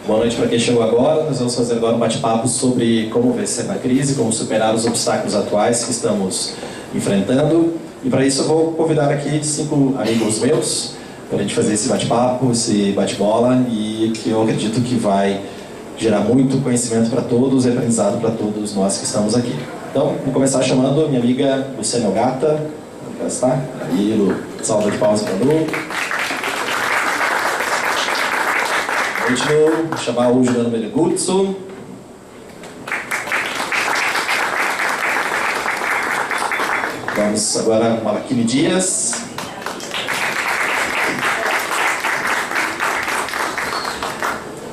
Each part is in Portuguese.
Boa noite para quem chegou agora. Nós vamos fazer agora um bate-papo sobre como vencer na crise, como superar os obstáculos atuais que estamos enfrentando. E para isso eu vou convidar aqui 5 amigos meus para a gente fazer esse bate-papo, esse bate-bola, e que eu acredito que vai gerar muito conhecimento para todos e aprendizado para todos nós que estamos aqui. Então, vou começar chamando a minha amiga Luciana Ogata. Cá está. Aí, Lu, salva de palmas para a Lu. Vou chamar o Juliano Meneguzzo. Vamos agora Malaquine Dias.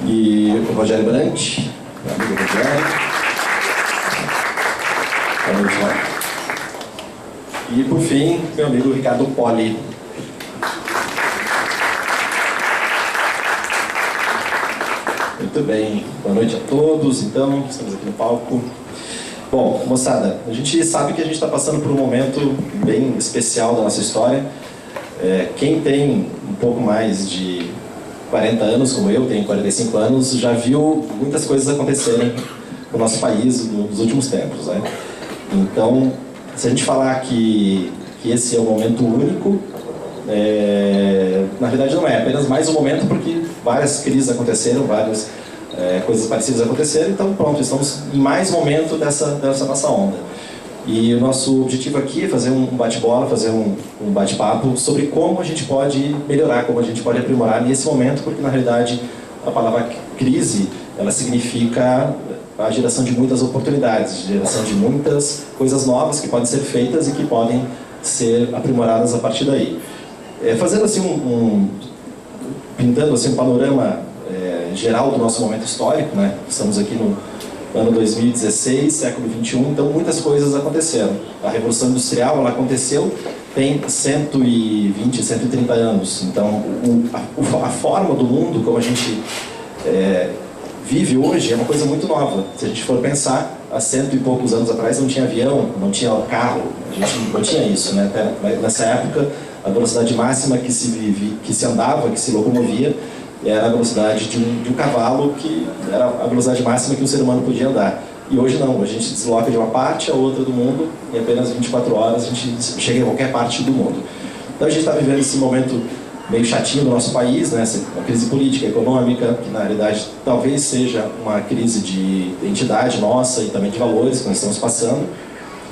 E o Rogério Brandt, meu amigo Rogério. Boa noite, lá. E por fim, meu amigo Ricardo Poli. Muito bem, boa noite a todos. Então, estamos aqui no palco. Bom, moçada, a gente sabe que a gente está passando por um momento bem especial da nossa história. Quem tem um pouco mais de 40 anos, como eu, tenho 45 anos, já viu muitas coisas acontecerem no nosso país nos últimos tempos, né? Então, se a gente falar que esse é um momento único, na verdade não é apenas mais um momento, porque várias crises aconteceram, várias coisas parecidas aconteceram, então pronto, estamos em mais momento dessa nossa onda. E o nosso objetivo aqui é fazer um bate-bola, fazer um bate-papo sobre como a gente pode melhorar, como a gente pode aprimorar nesse momento, porque na realidade a palavra crise, ela significa a geração de muitas oportunidades, geração de muitas coisas novas que podem ser feitas e que podem ser aprimoradas a partir daí. Fazendo assim pintando assim um panorama geral do nosso momento histórico, né? Estamos aqui no ano 2016, século 21, então muitas coisas aconteceram. A Revolução Industrial, ela aconteceu tem 120, 130 anos, então a forma do mundo como a gente vive hoje é uma coisa muito nova. Se a gente for pensar, há 100 e poucos anos atrás não tinha avião, não tinha carro, a gente não tinha isso, né? Até nessa época, a velocidade máxima que se andava, que se locomovia, era a velocidade de um cavalo, que era a velocidade máxima que um ser humano podia andar. E hoje não, a gente se desloca de uma parte a outra do mundo, em apenas 24 horas a gente chega em qualquer parte do mundo. Então a gente está vivendo esse momento meio chatinho do nosso país, né? Uma crise política, econômica, que na realidade talvez seja uma crise de identidade nossa e também de valores que nós estamos passando.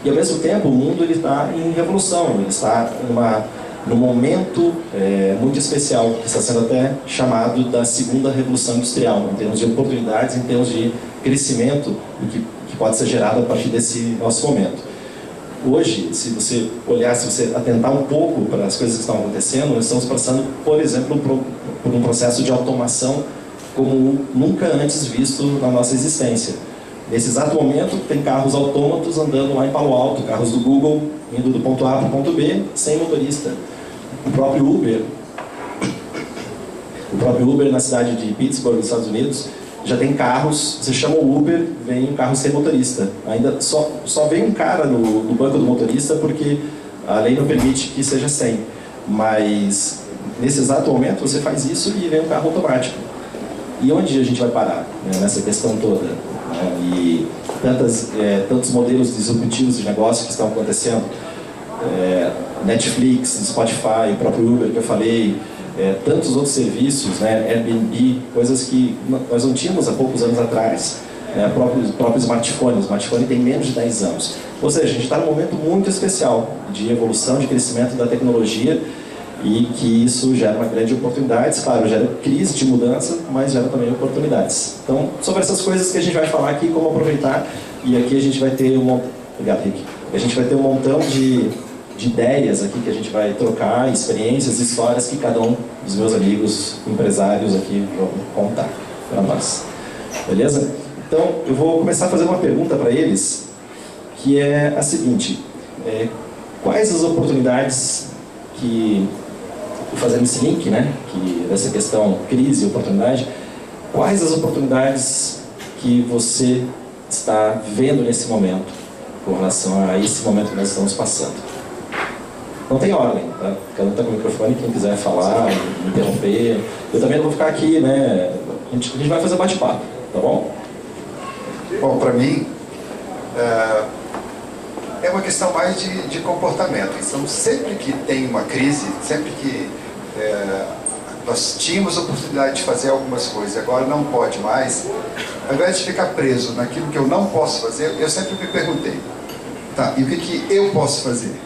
E ao mesmo tempo o mundo está em revolução, ele está num momento muito especial, que está sendo até chamado da segunda revolução industrial, em termos de oportunidades, em termos de crescimento que pode ser gerado a partir desse nosso momento. Hoje, se você olhar, se você atentar um pouco para as coisas que estão acontecendo, nós estamos passando, por exemplo, por um processo de automação como nunca antes visto na nossa existência. Nesse exato momento, tem carros autômatos andando lá em Palo Alto, carros do Google, indo do ponto A para o ponto B, sem motorista. O próprio Uber na cidade de Pittsburgh, nos Estados Unidos, já tem carros, você chama o Uber, vem um carro sem motorista. Ainda só vem um cara no banco do motorista porque a lei não permite que seja sem. Mas nesse exato momento você faz isso e vem um carro automático. E onde a gente vai parar, né, nessa questão toda? E tantos modelos disruptivos de negócio que estão acontecendo, Netflix, Spotify, o próprio Uber que eu falei, tantos outros serviços, né, Airbnb, coisas que nós não tínhamos há poucos anos atrás, né, o próprio smartphone. O smartphone tem menos de 10 anos. Ou seja, a gente está num momento muito especial de evolução, de crescimento da tecnologia, e que isso gera uma grande oportunidade, claro, gera crise de mudança, mas gera também oportunidades. Então, sobre essas coisas que a gente vai falar aqui, como aproveitar, e aqui a gente vai ter Obrigado, Rick. A gente vai ter um montão de ideias aqui que a gente vai trocar, experiências, histórias que cada um dos meus amigos empresários aqui vão contar para nós. Beleza? Então, eu vou começar a fazer uma pergunta para eles, que é a seguinte: quais as oportunidades fazendo esse link, né, dessa questão crise e oportunidade, quais as oportunidades que você está vendo nesse momento com relação a esse momento que nós estamos passando? Não tem ordem, tá? Cada um está com o microfone, quem quiser falar, interromper. Eu também não vou ficar aqui, né, A gente vai fazer bate-papo, tá bom? Bom, para mim, é uma questão mais de comportamento. Então, sempre que tem uma crise, sempre que nós tínhamos a oportunidade de fazer algumas coisas, agora não pode mais, ao invés de ficar preso naquilo que eu não posso fazer, eu sempre me perguntei, tá, e o que eu posso fazer?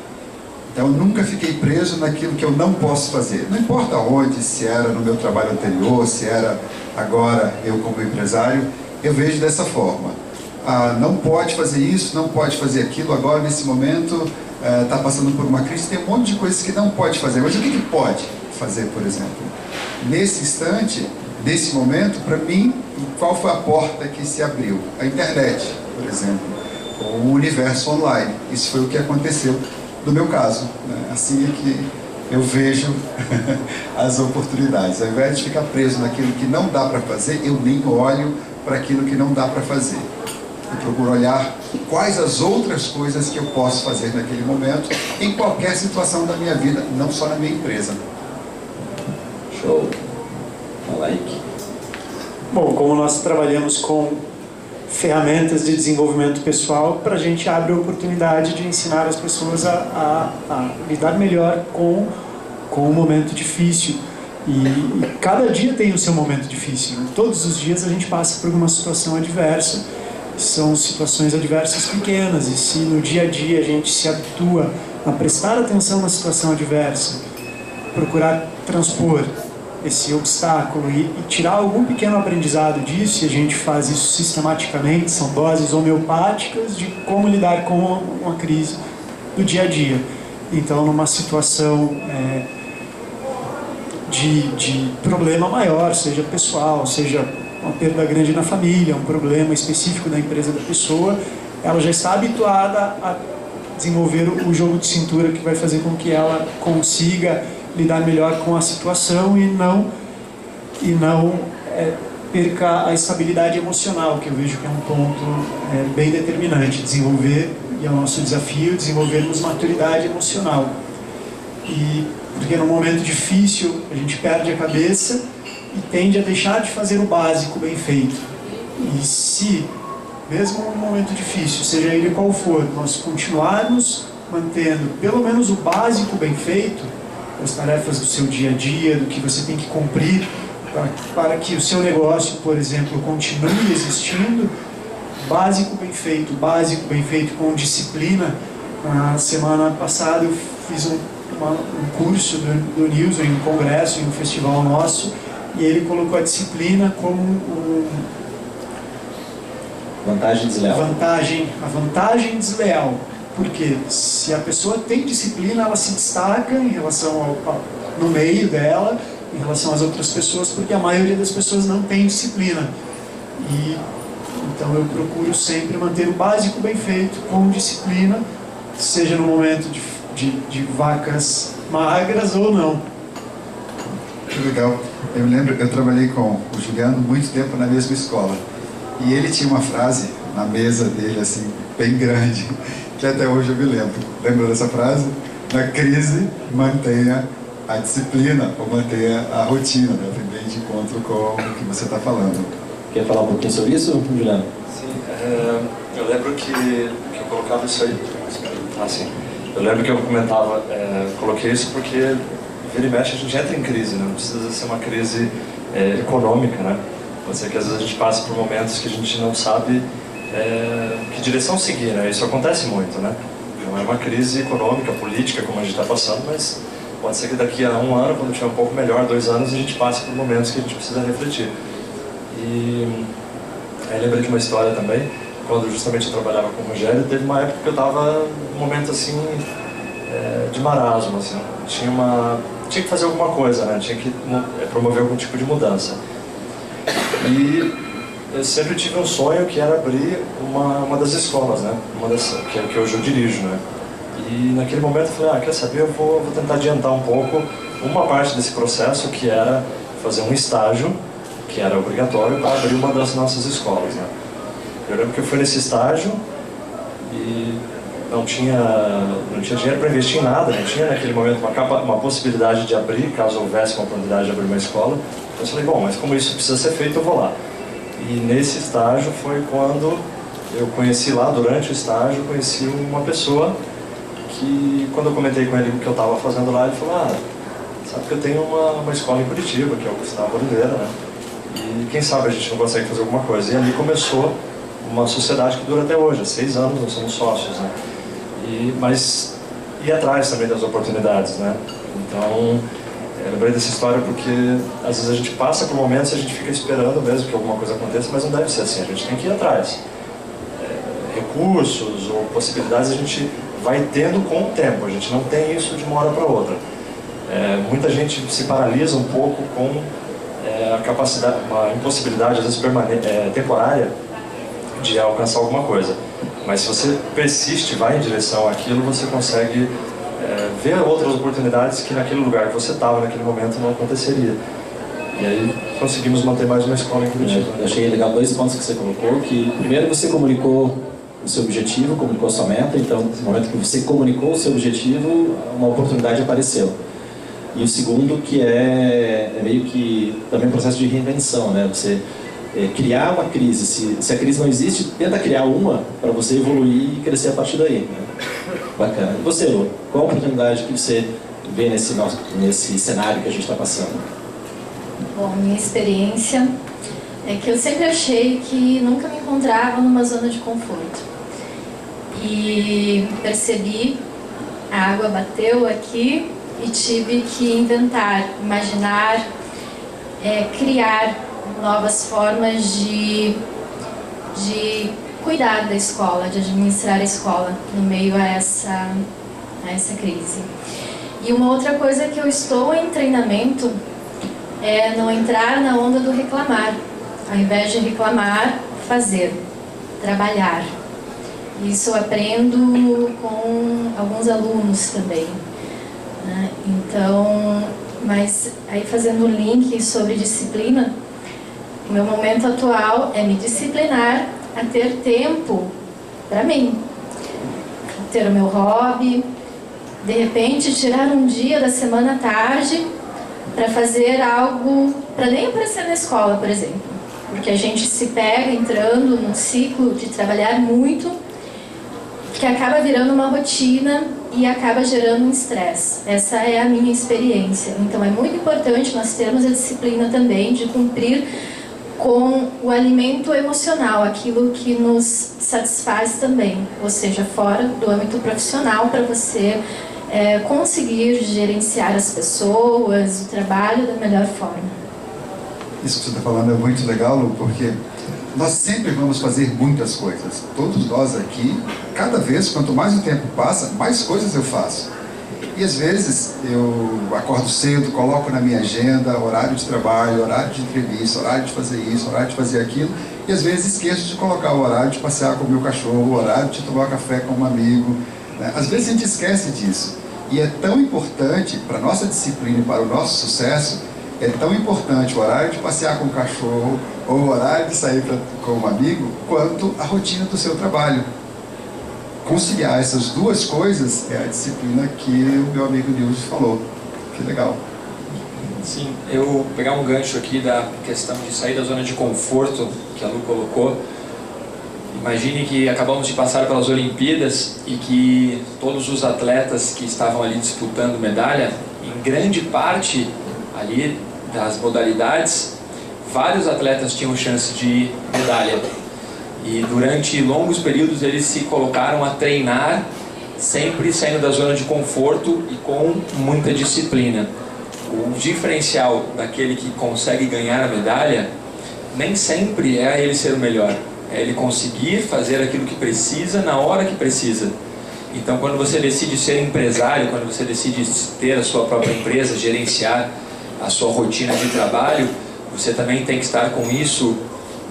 Então, eu nunca fiquei preso naquilo que eu não posso fazer. Não importa onde, se era no meu trabalho anterior, se era agora eu como empresário, eu vejo dessa forma. Não pode fazer isso, não pode fazer aquilo, agora nesse momento está passando por uma crise, tem um monte de coisas que não pode fazer. Mas o que pode fazer, por exemplo? Nesse instante, nesse momento, para mim, qual foi a porta que se abriu? A internet, por exemplo, o universo online. Isso foi o que aconteceu no meu caso, né? Assim é que eu vejo as oportunidades. Ao invés de ficar preso naquilo que não dá para fazer, eu nem olho para aquilo que não dá para fazer. Eu procuro olhar quais as outras coisas que eu posso fazer naquele momento, em qualquer situação da minha vida, não só na minha empresa. Show. Fala aí. Bom, como nós trabalhamos com ferramentas de desenvolvimento pessoal, para a gente abre a oportunidade de ensinar as pessoas a lidar melhor com o momento difícil. E cada dia tem o seu momento difícil. Todos os dias a gente passa por uma situação adversa. São situações adversas pequenas, e se no dia a dia a gente se habitua a prestar atenção na situação adversa, procurar transpor esse obstáculo e tirar algum pequeno aprendizado disso, e a gente faz isso sistematicamente, são doses homeopáticas de como lidar com uma crise do dia a dia. Então, numa situação de problema maior, seja pessoal, seja uma perda grande na família, um problema específico da empresa da pessoa, ela já está habituada a desenvolver o jogo de cintura que vai fazer com que ela consiga lidar melhor com a situação e não perca a estabilidade emocional, que eu vejo que é um ponto bem determinante. Desenvolver, e é o nosso desafio, desenvolvermos maturidade emocional. Porque no momento difícil a gente perde a cabeça e tende a deixar de fazer o básico bem feito. E se, mesmo no momento difícil, seja ele qual for, nós continuarmos mantendo pelo menos o básico bem feito, as tarefas do seu dia a dia, do que você tem que cumprir para que o seu negócio, por exemplo, continue existindo, básico bem feito com disciplina. Na semana passada eu fiz um curso do Nilson, em um congresso, em um festival nosso, e ele colocou a disciplina como vantagem desleal. A vantagem desleal. Porque se a pessoa tem disciplina, ela se destaca em relação no meio dela, em relação às outras pessoas, porque a maioria das pessoas não tem disciplina. Então eu procuro sempre manter o básico bem feito, com disciplina, seja no momento de vacas magras ou não. Que legal. Eu lembro, eu trabalhei com o Juliano muito tempo na mesma escola. E ele tinha uma frase na mesa dele, assim, bem grande, que até hoje eu me lembro. Lembra dessa frase? Na crise, mantenha a disciplina, ou mantenha a rotina, né? Também de encontro com o que você está falando. Quer falar um pouquinho sobre isso, Juliano? Sim, eu lembro que eu colocava isso aí. Eu lembro que eu comentava, coloquei isso porque vira e mexe a gente entra em crise, né? Não precisa ser uma crise econômica, né? Pode ser que às vezes a gente passe por momentos que a gente não sabe que direção seguir, né? Isso acontece muito, né? Não é uma crise econômica, política, como a gente está passando, mas pode ser que daqui a um ano, quando tiver um pouco melhor, 2 anos, a gente passe por momentos que a gente precisa refletir. E aí lembrei de uma história também, quando justamente eu trabalhava com o Rogério, teve uma época que eu estava num momento assim, de marasmo, assim. Tinha que fazer alguma coisa, né? Tinha que promover algum tipo de mudança. E eu sempre tive um sonho que era abrir uma das escolas, né? Que hoje eu dirijo, né? E naquele momento eu falei, quer saber, eu vou tentar adiantar um pouco uma parte desse processo, que era fazer um estágio, que era obrigatório, para abrir uma das nossas escolas, né? Eu lembro que eu fui nesse estágio e não tinha dinheiro para investir em nada, não tinha naquele momento uma possibilidade de abrir, caso houvesse uma oportunidade de abrir uma escola. Eu falei, bom, mas como isso precisa ser feito, eu vou lá. E nesse estágio foi quando eu conheci lá, durante o estágio, conheci uma pessoa que, quando eu comentei com ele o que eu estava fazendo lá, ele falou, sabe que eu tenho uma escola em Curitiba, que é o Gustavo Oliveira, né? E quem sabe a gente não consegue fazer alguma coisa. E ali começou uma sociedade que dura até hoje, há 6 anos nós somos sócios, né? Mas ir atrás também das oportunidades, né? Então, eu lembrei dessa história porque às vezes a gente passa por momentos e a gente fica esperando mesmo que alguma coisa aconteça, mas não deve ser assim, a gente tem que ir atrás. Recursos ou possibilidades a gente vai tendo com o tempo, a gente não tem isso de uma hora para outra. Muita gente se paralisa um pouco com a capacidade, uma impossibilidade, às vezes temporária, de alcançar alguma coisa. Mas se você persiste, vai em direção àquilo, você consegue ver outras oportunidades que naquele lugar que você estava, naquele momento, não aconteceria. E aí conseguimos manter mais uma escola em Curitiba. Eu achei legal 2 pontos que você colocou, que primeiro você comunicou o seu objetivo, comunicou a sua meta, então no momento que você comunicou o seu objetivo, uma oportunidade apareceu. E o segundo, que é meio que também um processo de reinvenção, né? Você criar uma crise, se a crise não existe, tenta criar uma para você evoluir e crescer a partir daí, né? Bacana. E você, Lu, qual a oportunidade que você vê nesse cenário que a gente está passando? Bom, minha experiência é que eu sempre achei que nunca me encontrava numa zona de conforto. E percebi, a água bateu aqui e tive que inventar, imaginar, criar novas formas de cuidar da escola, de administrar a escola no meio a essa crise. E uma outra coisa que eu estou em treinamento é não entrar na onda do reclamar. Ao invés de reclamar, fazer, trabalhar. Isso eu aprendo com alguns alunos também, né? Então, mas aí fazendo um link sobre disciplina, o meu momento atual é me disciplinar a ter tempo para mim, ter o meu hobby, de repente tirar um dia da semana à tarde para fazer algo, para nem aparecer na escola, por exemplo, porque a gente se pega entrando num ciclo de trabalhar muito, que acaba virando uma rotina e acaba gerando um estresse. Essa é a minha experiência. Então é muito importante nós termos a disciplina também de cumprir com o alimento emocional, aquilo que nos satisfaz também, ou seja, fora do âmbito profissional, para você conseguir gerenciar as pessoas, o trabalho da melhor forma. Isso que você está falando é muito legal, Lu, porque nós sempre vamos fazer muitas coisas. Todos nós aqui, cada vez, quanto mais o tempo passa, mais coisas eu faço. E às vezes eu acordo cedo, coloco na minha agenda horário de trabalho, horário de entrevista, horário de fazer isso, horário de fazer aquilo, e às vezes esqueço de colocar o horário de passear com o meu cachorro, o horário de tomar café com um amigo, né? Às vezes a gente esquece disso. E é tão importante para a nossa disciplina e para o nosso sucesso, é tão importante o horário de passear com o cachorro ou o horário de sair com um amigo, quanto a rotina do seu trabalho. Conciliar essas duas coisas é a disciplina que o meu amigo Nilson falou. Que legal. Sim, eu vou pegar um gancho aqui da questão de sair da zona de conforto que a Lu colocou. Imagine que acabamos de passar pelas Olimpíadas e que todos os atletas que estavam ali disputando medalha, em grande parte ali das modalidades, vários atletas tinham chance de medalha. E durante longos períodos eles se colocaram a treinar, sempre saindo da zona de conforto e com muita disciplina. O diferencial daquele que consegue ganhar a medalha nem sempre é ele ser o melhor, é ele conseguir fazer aquilo que precisa na hora que precisa. Então, quando você decide ser empresário, quando você decide ter a sua própria empresa, gerenciar a sua rotina de trabalho, você também tem que estar com isso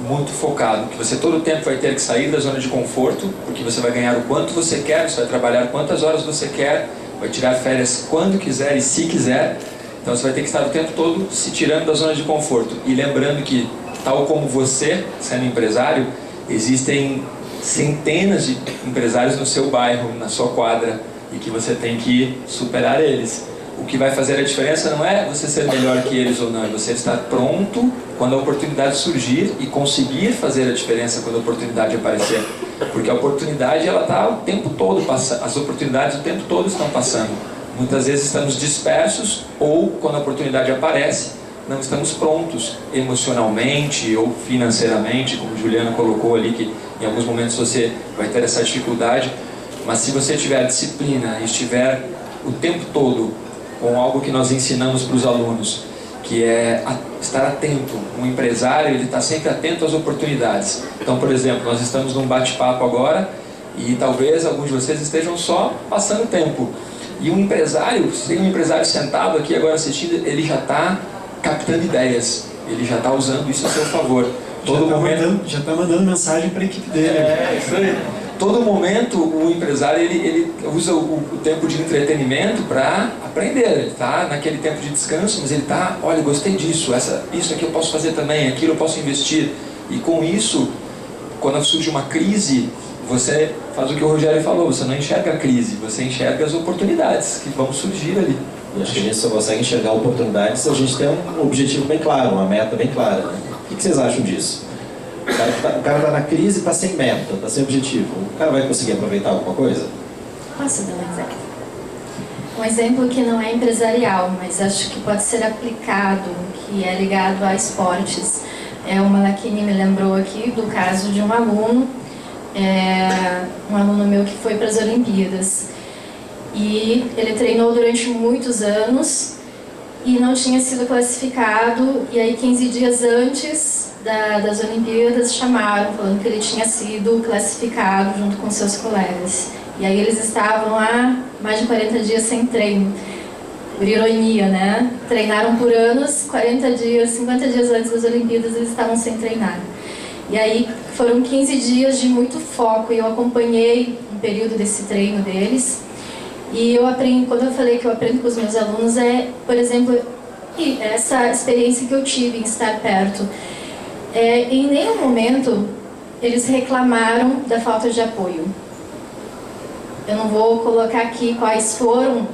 muito focado, que você todo o tempo vai ter que sair da zona de conforto, porque você vai ganhar o quanto você quer, você vai trabalhar quantas horas você quer, vai tirar férias quando quiser e se quiser. Então você vai ter que estar o tempo todo se tirando da zona de conforto. E lembrando que, tal como você, sendo empresário, existem centenas de empresários no seu bairro, na sua quadra, e que você tem que superar eles. O que vai fazer a diferença não é você ser melhor que eles ou não, é você estar pronto quando a oportunidade surgir e conseguir fazer a diferença quando a oportunidade aparecer. Porque a oportunidade, ela está o tempo todo passando, as oportunidades o tempo todo estão passando. Muitas vezes estamos dispersos ou, quando a oportunidade aparece, não estamos prontos emocionalmente ou financeiramente, como Juliana colocou ali, que em alguns momentos você vai ter essa dificuldade. Mas se você tiver disciplina e estiver o tempo todo com algo que nós ensinamos para os alunos, que é estar atento. Um empresário, ele está sempre atento às oportunidades. Então, por exemplo, nós estamos num bate-papo agora e talvez alguns de vocês estejam só passando tempo. E um empresário, se tem um empresário sentado aqui agora assistindo, ele já está captando ideias, ele já está usando isso a seu favor. Já está mandando mensagem para a equipe dele. Isso aí. Todo momento o empresário ele usa o tempo de entretenimento para aprender. Ele está naquele tempo de descanso, mas ele está, olha, gostei disso, isso aqui eu posso fazer também, aquilo eu posso investir. E com isso, quando surge uma crise, você faz o que o Rogério falou, você não enxerga a crise, você enxerga as oportunidades que vão surgir ali. E acho que a gente só consegue enxergar oportunidades se a gente tem um objetivo bem claro, uma meta bem clara, né? O que vocês acham disso? O cara está na crise e está sem meta, está sem objetivo. O cara vai conseguir aproveitar alguma coisa? Posso dar um exemplo? Um exemplo que não é empresarial, mas acho que pode ser aplicado, que é ligado a esportes. O Malachini me lembrou aqui do caso de um aluno meu que foi para as Olimpíadas. E ele treinou durante muitos anos e não tinha sido classificado, e aí 15 dias antes das Olimpíadas chamaram, falando que ele tinha sido classificado junto com seus colegas. E aí eles estavam há mais de 40 dias sem treino. Por ironia, né? Treinaram por anos, 40 dias, 50 dias antes das Olimpíadas eles estavam sem treinar. E aí foram 15 dias de muito foco, e eu acompanhei um período desse treino deles. E eu aprendi, quando eu falei que eu aprendo com os meus alunos, por exemplo, essa experiência que eu tive em estar perto. Em nenhum momento eles reclamaram da falta de apoio. Eu não vou colocar aqui quais foram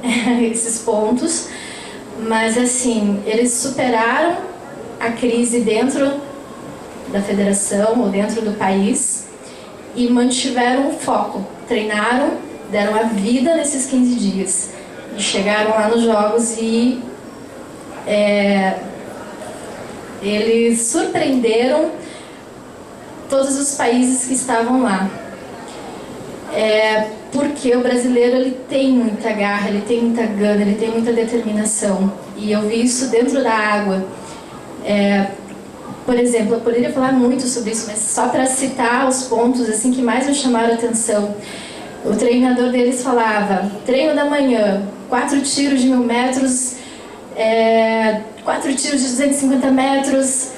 esses pontos, mas assim, eles superaram a crise dentro da federação ou dentro do país e mantiveram o foco, treinaram, deram a vida nesses 15 dias e chegaram lá nos jogos e eles surpreenderam todos os países que estavam lá. Porque o brasileiro, ele tem muita garra, ele tem muita gana, ele tem muita determinação. E eu vi isso dentro da água. Por exemplo, eu poderia falar muito sobre isso, mas só para citar os pontos assim, que mais me chamaram a atenção. O treinador deles falava, treino da manhã, 4 tiros de 1000 metros, 4 tiros de 250 metros,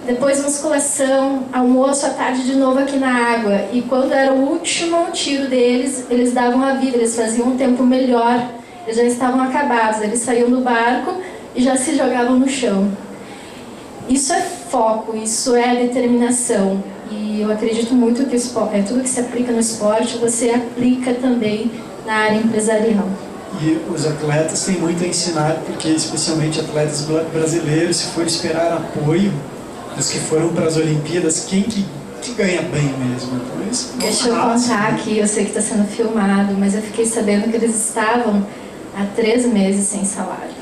depois musculação, almoço à tarde de novo aqui na água. E quando era o último tiro deles, eles davam a vida, eles faziam um tempo melhor, eles já estavam acabados, eles saíam do barco e já se jogavam no chão. Isso é foco, isso é determinação. E eu acredito muito que tudo que se aplica no esporte, você aplica também na área empresarial. E os atletas têm muito a ensinar, porque especialmente atletas brasileiros, se for esperar apoio dos que foram para as Olimpíadas, quem que ganha bem mesmo? Deixa eu contar aqui, eu sei que está sendo filmado, mas eu fiquei sabendo que eles estavam há 3 meses sem salário.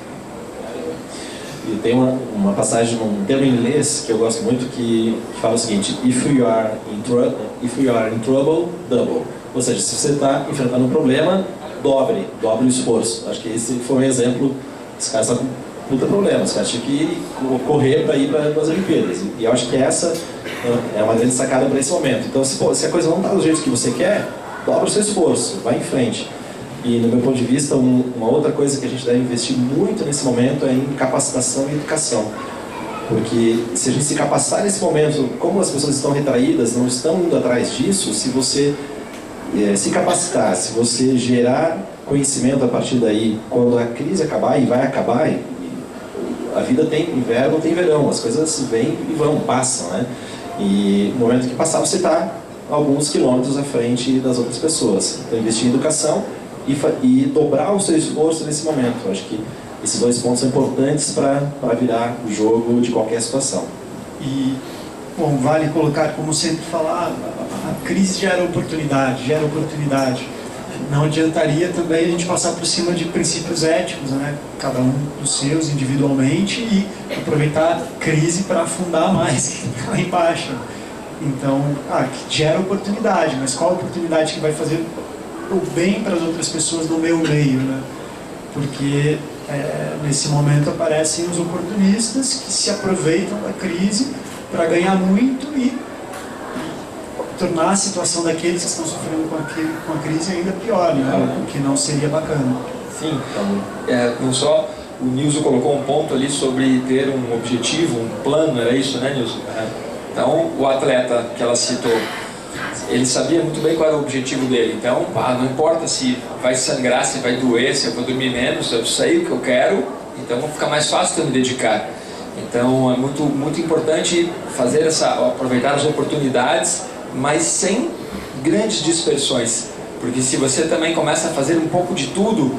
E tem uma passagem, um termo em inglês que eu gosto muito que fala o seguinte: if you are in trouble, double. Ou seja, se você está enfrentando um problema, dobre o esforço. Acho que esse foi um exemplo. Os caras estão com puta problema, os caras tinham que correr para ir para as Olimpíadas. E eu acho que essa é uma grande sacada para esse momento. Então, se a coisa não está do jeito que você quer, dobra o seu esforço, vai em frente. E, no meu ponto de vista, uma outra coisa que a gente deve investir muito nesse momento é em capacitação e educação. Porque se a gente se capacitar nesse momento, como as pessoas estão retraídas, não estão indo atrás disso, se você se capacitar, se você gerar conhecimento a partir daí, quando a crise acabar, e vai acabar, a vida tem inverno, tem verão, as coisas vêm e vão, passam, né? E no momento que passar, você está alguns quilômetros à frente das outras pessoas. Então, investir em educação e dobrar o seu esforço nesse momento. Eu acho que esses dois pontos são importantes para virar o jogo de qualquer situação. E, bom, vale colocar, como sempre falar, a crise gera oportunidade, gera oportunidade. Não adiantaria também a gente passar por cima de princípios éticos, né? Cada um dos seus individualmente, e aproveitar a crise para afundar mais lá embaixo. Então, que gera oportunidade, mas qual a oportunidade que vai fazer o bem para as outras pessoas no meu meio, né? Porque nesse momento aparecem os oportunistas que se aproveitam da crise para ganhar muito e tornar a situação daqueles que estão sofrendo com a crise ainda pior, né? O que não seria bacana. Sim, não só o Nilson colocou um ponto ali sobre ter um objetivo, um plano, era isso, né, Nilson? Então, o atleta que ela citou, ele sabia muito bem qual era o objetivo dele. Então, não importa se vai sangrar, se vai doer, se eu vou dormir menos, eu sei o que eu quero, então vai ficar mais fácil de eu me dedicar. Então, é muito, muito importante aproveitar as oportunidades, mas sem grandes dispersões. Porque se você também começa a fazer um pouco de tudo,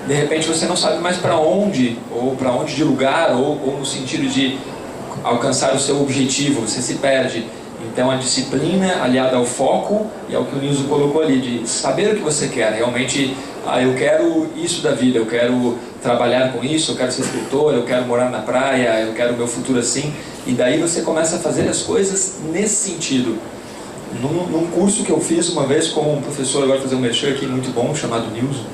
de repente você não sabe mais para onde, ou para onde de lugar, ou no sentido de alcançar o seu objetivo, você se perde. Então a disciplina aliada ao foco, e ao que o Nilson colocou ali, de saber o que você quer, realmente, eu quero isso da vida, eu quero trabalhar com isso, eu quero ser escritor, eu quero morar na praia, eu quero meu futuro assim, e daí você começa a fazer as coisas nesse sentido. Num curso que eu fiz uma vez com um professor, agora fazer um merchan aqui muito bom, chamado Nilson,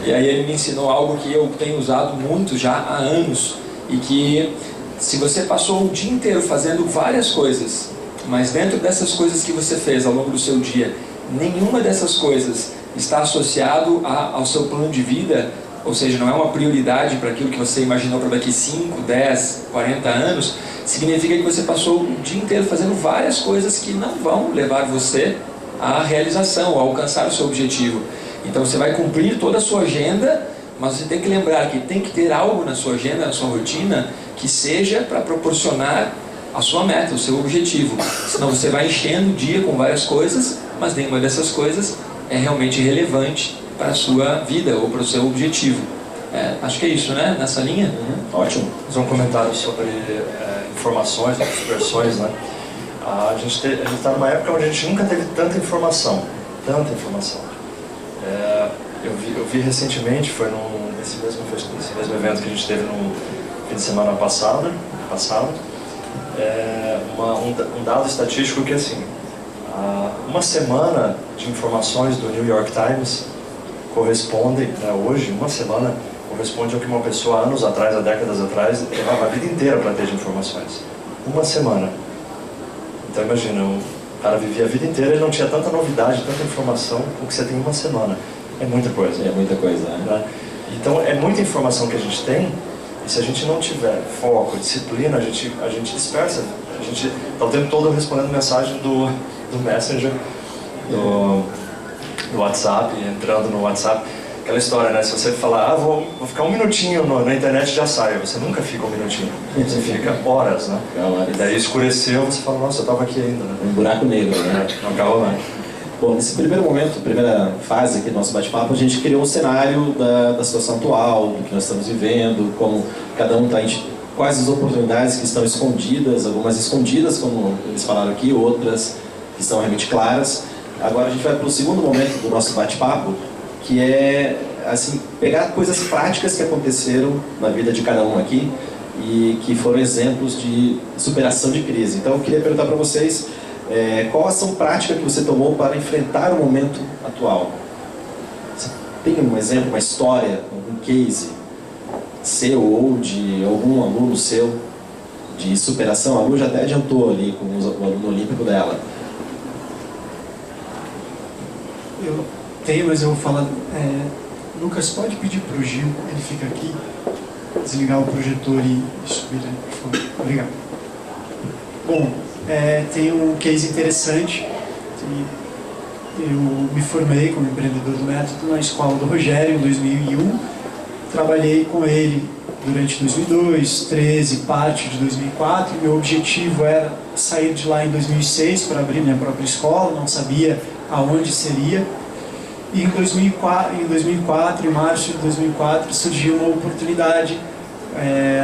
e aí ele me ensinou algo que eu tenho usado muito já há anos, e que se você passou o dia inteiro fazendo várias coisas, mas dentro dessas coisas que você fez ao longo do seu dia, nenhuma dessas coisas está associado ao seu plano de vida, ou seja, não é uma prioridade para aquilo que você imaginou para daqui 5, 10, 40 anos, significa que você passou o dia inteiro fazendo várias coisas que não vão levar você à realização, a alcançar o seu objetivo. Então você vai cumprir toda a sua agenda, mas você tem que lembrar que tem que ter algo na sua agenda, na sua rotina, que seja para proporcionar a sua meta, o seu objetivo. Senão você vai enchendo o dia com várias coisas, mas nenhuma dessas coisas é realmente relevante para a sua vida ou para o seu objetivo. Acho que é isso, né? Nessa linha? Ótimo. Fazer um comentário sobre informações, dispersões, né? A gente está numa época onde a gente nunca teve tanta informação. Eu vi recentemente, foi nesse mesmo evento que a gente teve no fim de semana passado, um dado estatístico que assim, uma semana de informações do New York Times corresponde, hoje, uma semana corresponde ao que uma pessoa anos atrás, há décadas atrás, levava a vida inteira para ter de informações. Uma semana. Então imagina, o cara vivia a vida inteira e não tinha tanta novidade, tanta informação, o que você tem em uma semana. É muita coisa. É muita coisa, né? Então é muita informação que a gente tem, e se a gente não tiver foco, disciplina, a gente dispersa. A gente está o tempo todo respondendo mensagem do Messenger, do WhatsApp, entrando no WhatsApp. Aquela história, né? Se você falar, vou ficar um minutinho na internet, já sai. Você nunca fica um minutinho. Você fica horas, né? E daí escureceu, você fala, nossa, eu estava aqui ainda, né? Um buraco negro, né? Não acaba mais. Bom, nesse primeiro momento, primeira fase aqui do nosso bate-papo, a gente criou um cenário da situação atual, do que nós estamos vivendo, como cada um está, quais as oportunidades que estão escondidas, algumas escondidas, como eles falaram aqui, outras que estão realmente claras. Agora a gente vai para o segundo momento do nosso bate-papo, que é assim, pegar coisas práticas que aconteceram na vida de cada um aqui e que foram exemplos de superação de crise. Então eu queria perguntar para vocês qual a ação prática que você tomou para enfrentar o momento atual. Você tem um exemplo, uma história, um case seu ou de algum aluno seu de superação? A Lu já até adiantou ali com o aluno olímpico dela. Eu tenho, mas eu vou falar. Lucas, pode pedir para o Gil, ele fica aqui, desligar o projetor e subir ali, por favor. Obrigado. Bom, tem um case interessante. Eu me formei como empreendedor do método na escola do Rogério em 2001. Trabalhei com ele durante 2002, 13, parte de 2004. Meu objetivo era sair de lá em 2006 para abrir minha própria escola, não sabia aonde seria. E em 2004, em março de 2004, surgiu uma oportunidade.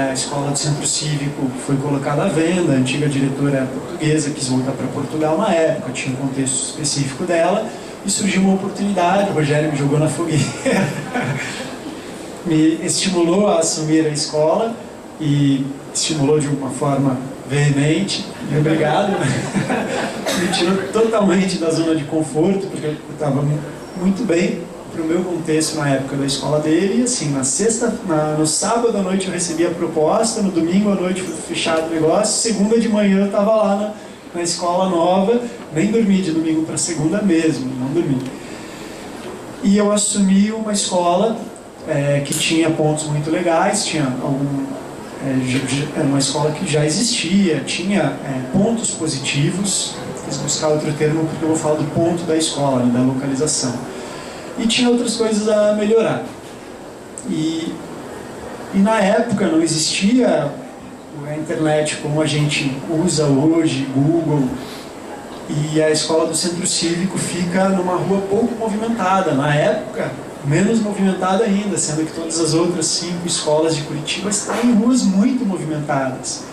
A escola do Centro Cívico foi colocada à venda, a antiga diretora portuguesa quis voltar para Portugal na época, tinha um contexto específico dela, e surgiu uma oportunidade, o Rogério me jogou na fogueira, me estimulou a assumir a escola, e estimulou de uma forma veemente, e obrigado, me tirou totalmente da zona de conforto, porque eu estava muito bem para o meu contexto na época da escola dele, e assim, no sábado à noite eu recebi a proposta, no domingo à noite foi fechado o negócio, segunda de manhã eu estava lá na escola nova, nem dormi de domingo para segunda mesmo, não dormi. E eu assumi uma escola que tinha pontos muito legais, tinha era uma escola que já existia, tinha pontos positivos, quis buscar outro termo porque eu vou falar do ponto da escola, da localização. E tinha outras coisas a melhorar. E na época não existia a internet como a gente usa hoje, Google, e a escola do Centro Cívico fica numa rua pouco movimentada. Na época, menos movimentada ainda, sendo que todas as outras 5 escolas de Curitiba estão em ruas muito movimentadas.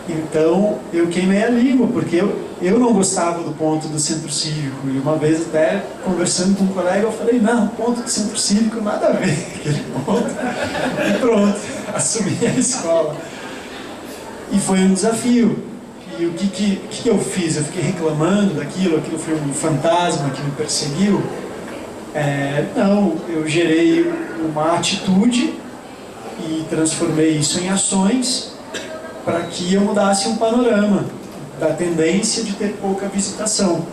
Então, eu queimei a língua, porque eu não gostava do ponto do Centro Cívico. E uma vez, até conversando com um colega, eu falei, não, ponto do Centro Cívico, nada a ver aquele ponto. E pronto, assumi a escola. E foi um desafio. E o que eu fiz? Eu fiquei reclamando daquilo, aquilo foi um fantasma que me perseguiu. Não, eu gerei uma atitude e transformei isso em ações para que eu mudasse um panorama da tendência de ter pouca visitação.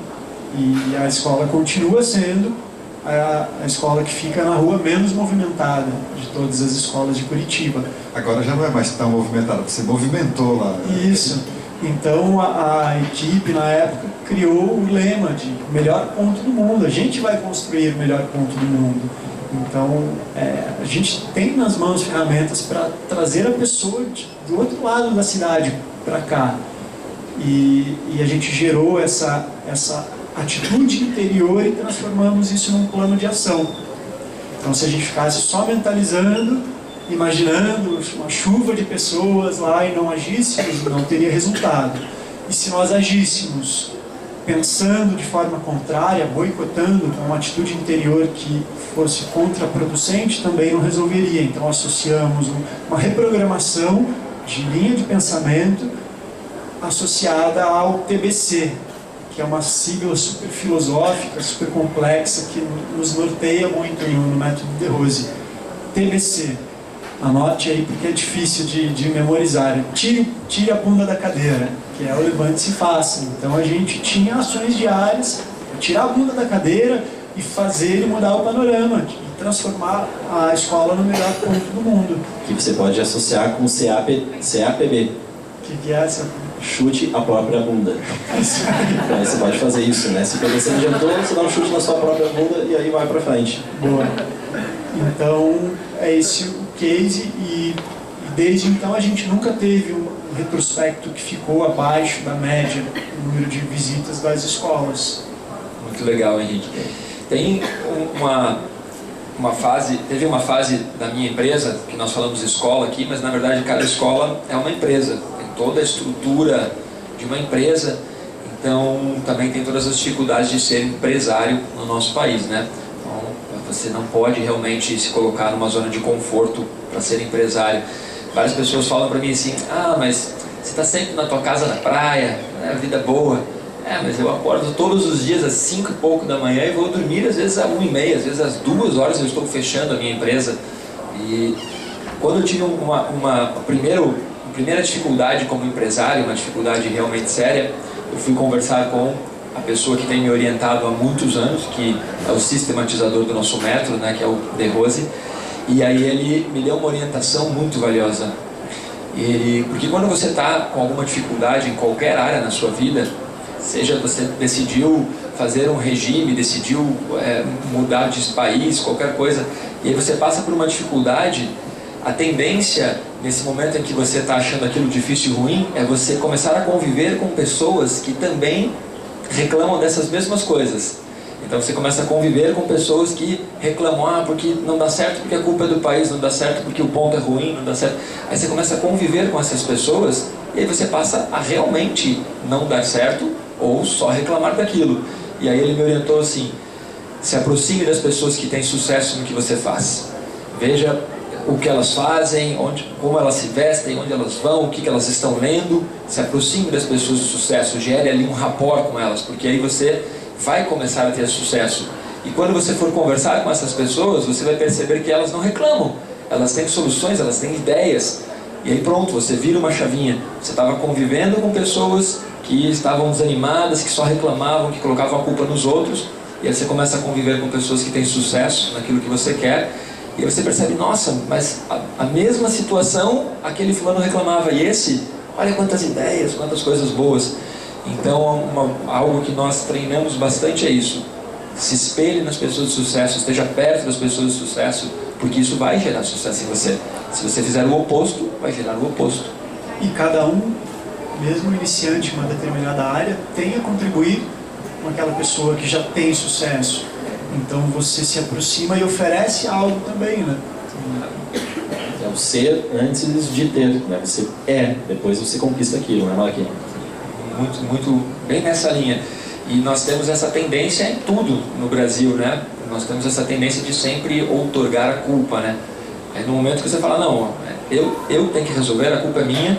E a escola continua sendo a escola que fica na rua menos movimentada de todas as escolas de Curitiba. Agora já não é mais tão movimentada, você movimentou lá. Isso. Então a equipe na época criou o lema de melhor ponto do mundo. A gente vai construir o melhor ponto do mundo. Então, a gente tem nas mãos ferramentas para trazer a pessoa do outro lado da cidade para cá. E a gente gerou essa atitude interior e transformamos isso num plano de ação. Então, se a gente ficasse só mentalizando, imaginando uma chuva de pessoas lá e não agíssemos, não teria resultado. E se nós agíssemos pensando de forma contrária, boicotando, com uma atitude interior que fosse contraproducente, também não resolveria. Então associamos uma reprogramação de linha de pensamento associada ao TBC, que é uma sigla super filosófica, super complexa, que nos norteia muito no método de Rose. TBC. Anote aí porque é difícil de memorizar. Tire a bunda da cadeira, que é o levante-se e faça. Então a gente tinha ações diárias, tirar a bunda da cadeira e fazer e mudar o panorama, e transformar a escola no melhor ponto do mundo. Que você pode associar com CAPB. O que é essa? Chute a própria bunda. Então aí você pode fazer isso, né? Se o PVC não adiantou, você dá um chute na sua própria bunda e aí vai pra frente. Boa. Então é esse o case, e desde então a gente nunca teve um retrospecto que ficou abaixo da média no número de visitas das escolas. Muito legal, Henrique. Tem teve uma fase da minha empresa, que nós falamos escola aqui, mas na verdade cada escola é uma empresa, tem toda a estrutura de uma empresa, então também tem todas as dificuldades de ser empresário no nosso país, né? Você não pode realmente se colocar numa zona de conforto para ser empresário. Várias pessoas falam para mim assim, mas você está sempre na tua casa na praia, né, vida boa. Mas eu acordo todos os dias às 5 e pouco da manhã e vou dormir às vezes às 1h30, às vezes às 2 horas eu estou fechando a minha empresa. E quando eu tive uma primeira dificuldade como empresário, uma dificuldade realmente séria, eu fui conversar com a pessoa que tem me orientado há muitos anos, que é o sistematizador do nosso método, né, que é o De Rose, e aí ele me deu uma orientação muito valiosa. Porque quando você está com alguma dificuldade em qualquer área na sua vida, seja você decidiu fazer um regime, decidiu mudar de país, qualquer coisa, e aí você passa por uma dificuldade, a tendência nesse momento em que você está achando aquilo difícil e ruim, é você começar a conviver com pessoas que também reclamam dessas mesmas coisas. Então você começa a conviver com pessoas que reclamam, porque não dá certo porque a culpa é do país, não dá certo porque o ponto é ruim, não dá certo. Aí você começa a conviver com essas pessoas e aí você passa a realmente não dar certo ou só reclamar daquilo. E aí ele me orientou assim: se aproxime das pessoas que têm sucesso no que você faz. Veja o que elas fazem, como elas se vestem, onde elas vão, o que elas estão lendo. Se aproxime das pessoas de sucesso, gere ali um rapport com elas, porque aí você vai começar a ter sucesso. E quando você for conversar com essas pessoas, você vai perceber que elas não reclamam, elas têm soluções, elas têm ideias. E aí pronto, você vira uma chavinha. Você estava convivendo com pessoas que estavam desanimadas, que só reclamavam, que colocavam a culpa nos outros, e aí você começa a conviver com pessoas que têm sucesso naquilo que você quer, e aí você percebe, nossa, mas a mesma situação, aquele fulano reclamava, e esse, olha quantas ideias, quantas coisas boas. Então, algo que nós treinamos bastante é isso: se espelhe nas pessoas de sucesso, esteja perto das pessoas de sucesso, porque isso vai gerar sucesso em você. Se você fizer o oposto, vai gerar o oposto. E cada um, mesmo iniciante em uma determinada área, tem a contribuir com aquela pessoa que já tem sucesso. Então você se aproxima e oferece algo também, né? É o ser antes de ter, né? Você é, depois você conquista aquilo, né, Malaquia? Muito bem nessa linha. E nós temos essa tendência em tudo no Brasil, né? Nós temos essa tendência de sempre outorgar a culpa, né? É no momento que você fala, não, eu tenho que resolver, a culpa é minha,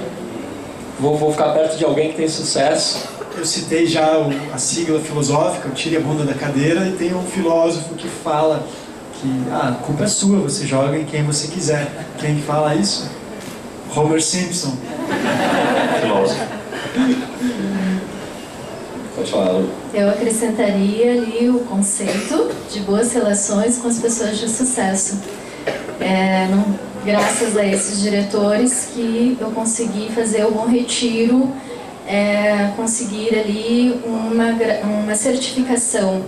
vou ficar perto de alguém que tem sucesso. Eu citei já a sigla filosófica, o tire a bunda da cadeira, e tem um filósofo que fala que a culpa é sua, você joga em quem você quiser. Quem que fala isso? Homer Simpson. Filósofo. Pode falar, Lu. Eu acrescentaria ali o conceito de boas relações com as pessoas de sucesso. Graças a esses diretores que eu consegui fazer o Bom Retiro, conseguir ali uma certificação.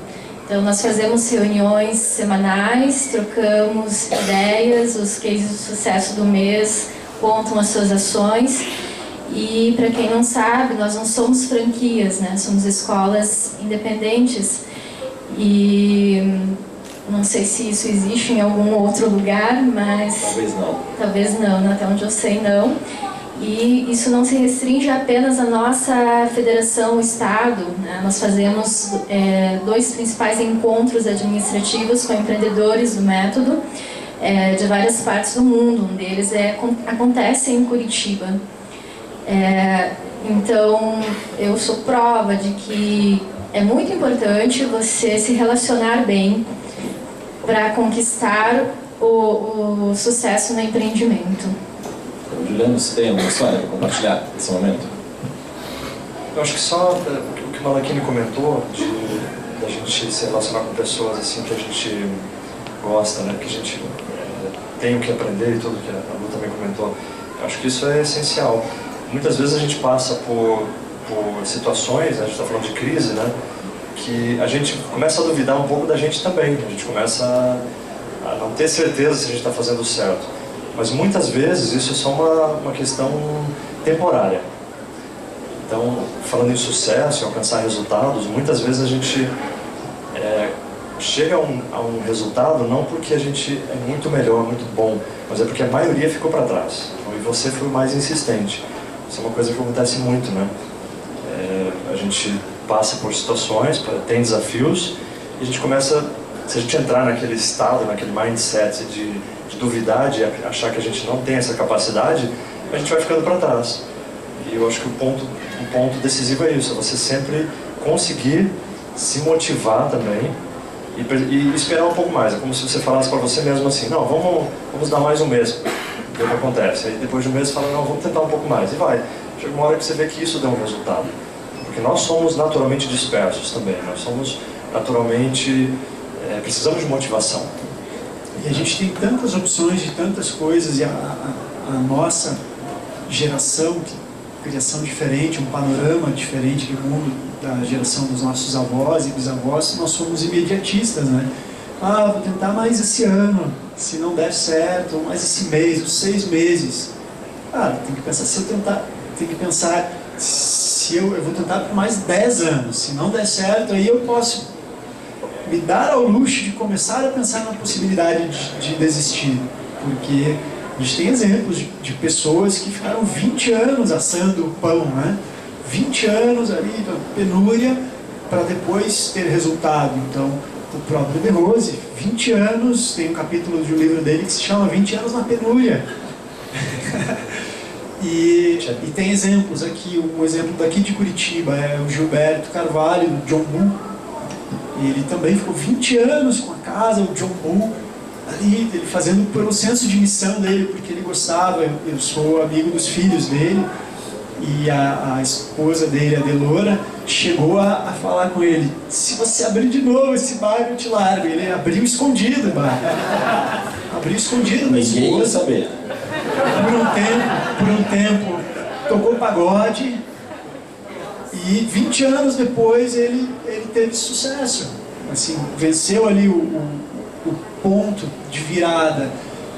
Então nós fazemos reuniões semanais, trocamos ideias, os cases de sucesso do mês contam as suas ações. E para quem não sabe, nós não somos franquias, né? Somos escolas independentes. E não sei se isso existe em algum outro lugar, mas... Talvez não. Talvez não, até onde eu sei não. E isso não se restringe apenas à nossa federação, o Estado, né? Nós fazemos 2 principais encontros administrativos com empreendedores do método de várias partes do mundo. Um deles acontece em Curitiba. Então, eu sou prova de que é muito importante você se relacionar bem para conquistar o sucesso no empreendimento. Juliano, você tem alguma história para compartilhar nesse momento? Eu acho que só o que o Malaquini comentou, da gente se relacionar com pessoas assim que a gente gosta, né? Que a gente tem o que aprender e tudo que a Lu também comentou. Eu acho que isso é essencial. Muitas vezes a gente passa por situações, a gente está falando de crise, né? Que a gente começa a duvidar um pouco da gente também. A gente começa a não ter certeza se a gente está fazendo certo. Mas muitas vezes isso é só uma questão temporária. Então, falando em sucesso, em alcançar resultados, muitas vezes a gente chega a um resultado não porque a gente é muito melhor, muito bom, mas é porque a maioria ficou para trás. E você foi o mais insistente. Isso é uma coisa que acontece muito, né? A gente passa por situações, tem desafios, e a gente começa, se a gente entrar naquele estado, naquele mindset de duvidar, de achar que a gente não tem essa capacidade, a gente vai ficando para trás. E eu acho que o ponto decisivo é isso, é você sempre conseguir se motivar também e esperar um pouco mais. É como se você falasse para você mesmo assim, não, vamos dar mais um mês, o que acontece. Aí depois de um mês você fala, não, vamos tentar um pouco mais, e vai. Chega uma hora que você vê que isso deu um resultado. Porque nós somos naturalmente dispersos também, nós somos naturalmente, precisamos de motivação. E a gente tem tantas opções de tantas coisas, e a nossa geração, criação diferente, um panorama diferente do mundo da geração dos nossos avós e bisavós, nós somos imediatistas, né? Ah, vou tentar mais esse ano, se não der certo, mais esse mês, os 6 meses. tem que pensar se eu vou tentar por mais 10 anos. Se não der certo, aí eu posso me dar ao luxo de começar a pensar na possibilidade de desistir. Porque a gente tem exemplos de pessoas que ficaram 20 anos assando pão, né? 20 anos ali, penúria, para depois ter resultado. Então, o próprio De Rose, 20 anos, tem um capítulo de um livro dele que se chama 20 anos na penúria. E tem exemplos aqui, um exemplo daqui de Curitiba é o Gilberto Carvalho, do John Bull. Ele também ficou 20 anos com a casa, o John Bull, ali, ele fazendo pelo senso de missão dele, porque ele gostava. Eu sou amigo dos filhos dele, e a esposa dele, a Delora, chegou a falar com ele: se você abrir de novo esse bar, eu te largo. Ele abriu escondido o bar. Abriu escondido da esposa. Ninguém ia saber. Por um tempo, tocou pagode, e 20 anos depois ele teve sucesso. Assim, venceu ali o ponto de virada.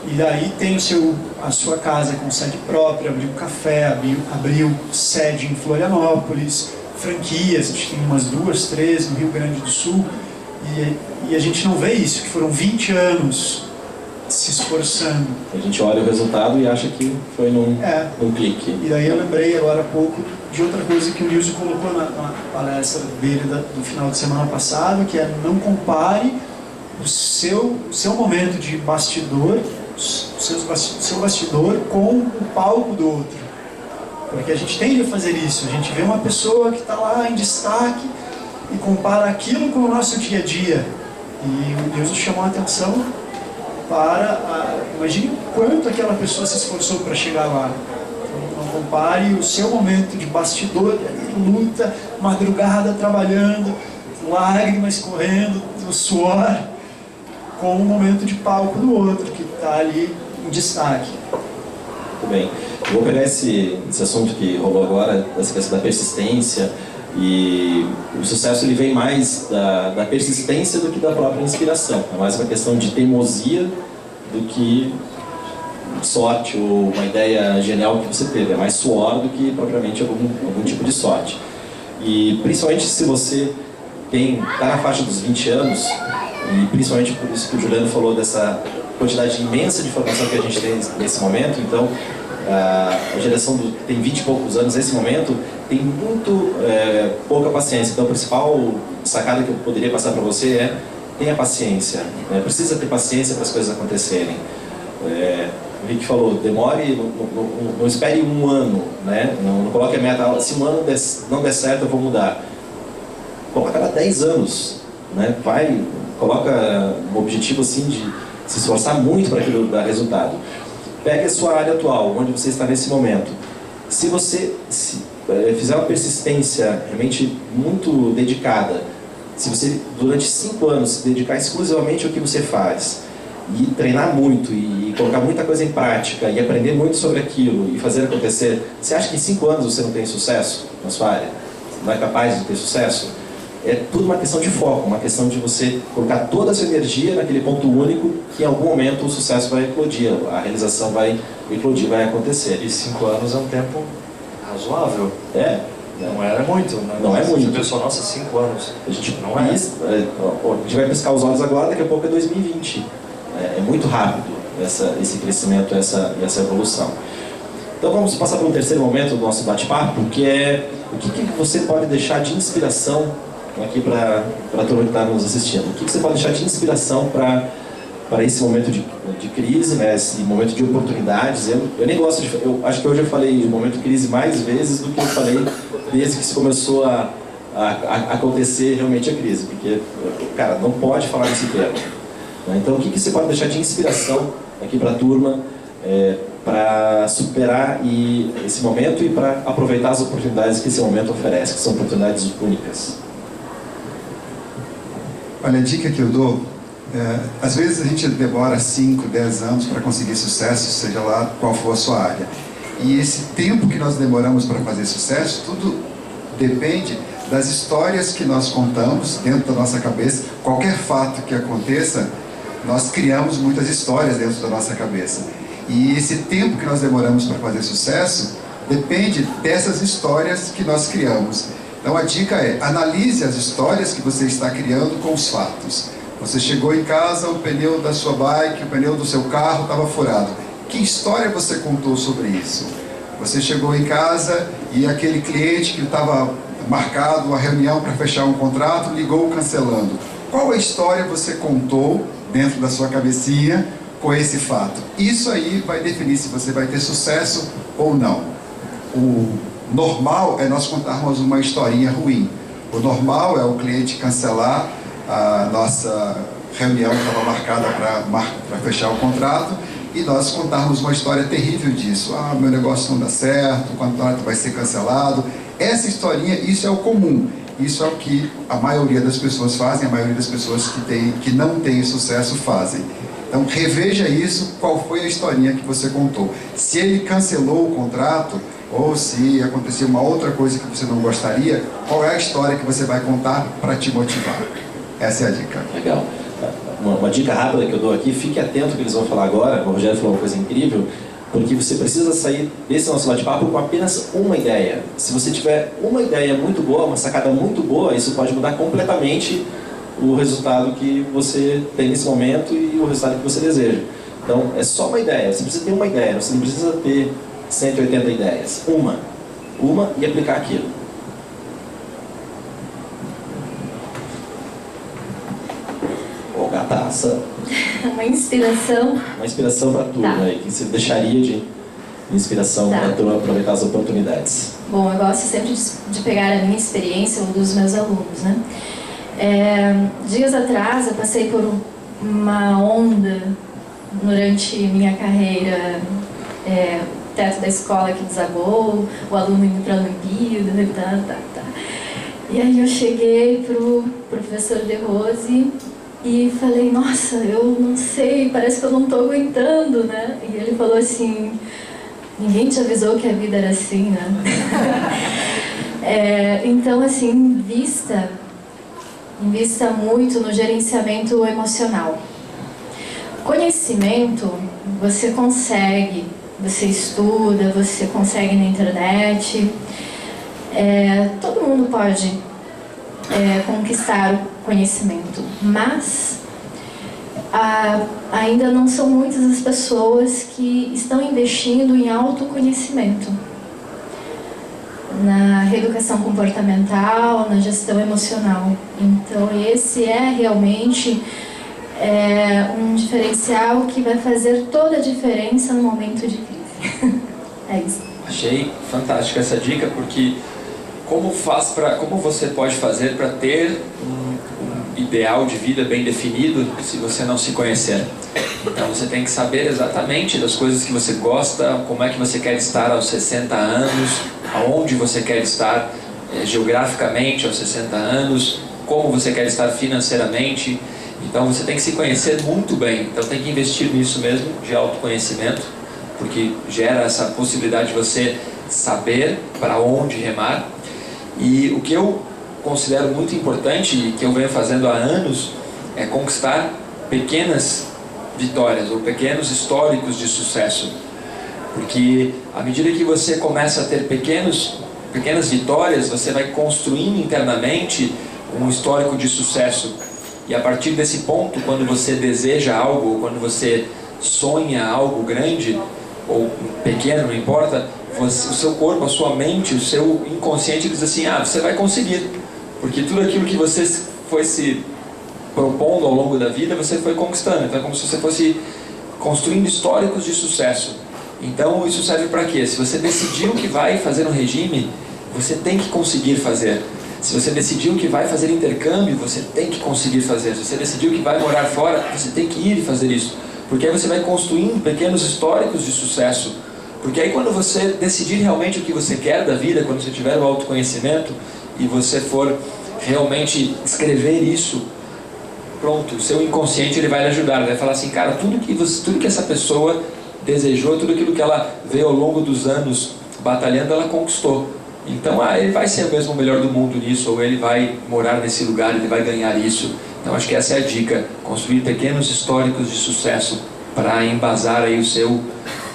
E daí tem a sua casa com sede própria, abriu café, abriu sede em Florianópolis, franquias, acho que tem umas 2, 3 no Rio Grande do Sul, e a gente não vê isso, que foram 20 anos se esforçando. A gente olha o resultado e acha que foi num clique. E daí eu lembrei agora há pouco de outra coisa que o Nilson colocou na palestra dele do final de semana passado, que é: não compare o seu momento de bastidor, seu bastidor com o palco do outro. Porque a gente tende a fazer isso. A gente vê uma pessoa que está lá em destaque e compara aquilo com o nosso dia a dia. E o Deus nos chamou a atenção para... imagine o quanto aquela pessoa se esforçou para chegar lá. Então, não compare o seu momento de bastidor, luta, madrugada trabalhando, lágrimas correndo, o suor, com o momento de palco do outro, que está ali em destaque. Muito bem. Eu vou pegar esse assunto que rolou agora, essa questão da persistência, e o sucesso ele vem mais da persistência do que da própria inspiração. É mais uma questão de teimosia do que sorte ou uma ideia genial que você teve. É mais suor do que propriamente algum tipo de sorte. E principalmente se você está na faixa dos 20 anos, e principalmente por isso que o Juliano falou dessa quantidade imensa de informação que a gente tem nesse momento. Então, a geração que tem 20 e poucos anos nesse momento tem muito pouca paciência. Então, a principal sacada que eu poderia passar para você é: tenha paciência. Precisa ter paciência para as coisas acontecerem. O Rick falou, demore, não espere um ano, né? Não coloque a meta: se um ano não der certo, eu vou mudar. Coloca a cada 10 anos, né? Coloca um objetivo assim de se esforçar muito para aquilo dar resultado. Pegue a sua área atual, onde você está nesse momento. Se você fizer uma persistência realmente muito dedicada, se você durante 5 anos se dedicar exclusivamente ao que você faz, e treinar muito, e colocar muita coisa em prática, e aprender muito sobre aquilo, e fazer acontecer, você acha que em 5 anos você não tem sucesso na sua área? Não é capaz de ter sucesso? É tudo uma questão de foco, uma questão de você colocar toda a sua energia naquele ponto único, que em algum momento o sucesso vai eclodir, a realização vai eclodir, vai acontecer. E 5 anos é um tempo razoável. Não é muito, né? Não é muito. Você pensou, nossa, 5 anos. A gente não é. A gente vai piscar os olhos agora, daqui a pouco é 2020. É muito rápido esse crescimento, essa evolução. Então vamos passar para um terceiro momento do nosso bate-papo, que é o que você pode deixar de inspiração aqui para a turma que está nos assistindo. O que você pode deixar de inspiração para esse momento de crise, né, esse momento de oportunidades? Eu nem gosto eu acho que hoje eu falei momento de crise mais vezes do que eu falei desde que se começou a acontecer realmente a crise, porque, cara, não pode falar desse termo. Né? Então, o que você pode deixar de inspiração aqui para a turma para superar esse momento e para aproveitar as oportunidades que esse momento oferece, que são oportunidades únicas? Olha, a dica que eu dou, às vezes a gente demora 5, 10 anos para conseguir sucesso, seja lá qual for a sua área. E esse tempo que nós demoramos para fazer sucesso, tudo depende das histórias que nós contamos dentro da nossa cabeça. Qualquer fato que aconteça, nós criamos muitas histórias dentro da nossa cabeça. E esse tempo que nós demoramos para fazer sucesso depende dessas histórias que nós criamos. Então a dica é, analise as histórias que você está criando com os fatos. Você chegou em casa, o pneu da sua bike, o pneu do seu carro estava furado. Que história você contou sobre isso? Você chegou em casa e aquele cliente que estava marcado uma reunião para fechar um contrato, ligou cancelando. Qual a história você contou dentro da sua cabecinha com esse fato? Isso aí vai definir se você vai ter sucesso ou não. O normal é nós contarmos uma historinha ruim. O normal é o cliente cancelar a nossa reunião que estava marcada para fechar o contrato e nós contarmos uma história terrível disso. Ah, meu negócio não dá certo, o contrato vai ser cancelado. Essa historinha, isso é o comum. Isso é o que a maioria das pessoas fazem, a maioria das pessoas que não têm sucesso fazem. Então reveja isso, qual foi a historinha que você contou. Se ele cancelou o contrato, ou se aconteceu uma outra coisa que você não gostaria, qual é a história que você vai contar para te motivar? Essa é a dica. Legal. Uma dica rápida que eu dou aqui, fique atento ao que eles vão falar agora. O Rogério falou uma coisa incrível, porque você precisa sair desse nosso bate-papo com apenas uma ideia. Se você tiver uma ideia muito boa, uma sacada muito boa, isso pode mudar completamente o resultado que você tem nesse momento e o resultado que você deseja. Então, é só uma ideia. Você precisa ter uma ideia, você não precisa ter 180 ideias. Uma e aplicar aquilo. Ô, gataça. Uma inspiração. Uma inspiração para tudo, Tá. né? Que você deixaria de inspiração Tá. para aproveitar as oportunidades. Bom, eu gosto sempre de pegar a minha experiência ou dos meus alunos, né? Dias atrás eu passei por uma onda durante minha carreira, o teto da escola que desabou, o aluno indo para a Olimpíada, E aí eu cheguei pro professor De Rose e falei, nossa, eu não sei, parece que eu não estou aguentando, né? E ele falou assim, ninguém te avisou que a vida era assim, né? Então, assim, invista muito no gerenciamento emocional. Conhecimento, você consegue, você estuda, você consegue na internet. Todo mundo pode conquistar o conhecimento, mas ainda não são muitas as pessoas que estão investindo em autoconhecimento, na reeducação comportamental, na gestão emocional. Então esse é realmente um diferencial que vai fazer toda a diferença no momento de crise. É isso. Achei fantástica essa dica, porque como você pode fazer para ter um ideal de vida bem definido se você não se conhecer? Então você tem que saber exatamente das coisas que você gosta, como é que você quer estar aos 60 anos, aonde você quer estar geograficamente aos 60 anos, como você quer estar financeiramente. Então você tem que se conhecer muito bem, então tem que investir nisso mesmo, de autoconhecimento, porque gera essa possibilidade de você saber para onde remar. E o que eu considero muito importante e que eu venho fazendo há anos é conquistar pequenas vitórias ou pequenos históricos de sucesso, porque à medida que você começa a ter pequenas vitórias, você vai construindo internamente um histórico de sucesso. E a partir desse ponto, quando você deseja algo, ou quando você sonha algo grande ou pequeno, não importa, o seu corpo, a sua mente, o seu inconsciente diz assim, você vai conseguir, porque tudo aquilo que você foi se propondo ao longo da vida, você foi conquistando. Então é como se você fosse construindo históricos de sucesso. Então isso serve para quê? Se você decidiu que vai fazer um regime, você tem que conseguir fazer. Se você decidiu que vai fazer intercâmbio, você tem que conseguir fazer. Se você decidiu que vai morar fora, você tem que ir e fazer isso. Porque aí você vai construindo pequenos históricos de sucesso. Porque aí quando você decidir realmente o que você quer da vida, quando você tiver o autoconhecimento e você for realmente escrever isso, pronto, o seu inconsciente ele vai lhe ajudar. Ele vai falar assim, cara, tudo que essa pessoa desejou, tudo aquilo que ela veio ao longo dos anos batalhando, ela conquistou. Então, ele vai ser mesmo o melhor do mundo nisso, ou ele vai morar nesse lugar, ele vai ganhar isso. Então, acho que essa é a dica, construir pequenos históricos de sucesso para embasar aí o seu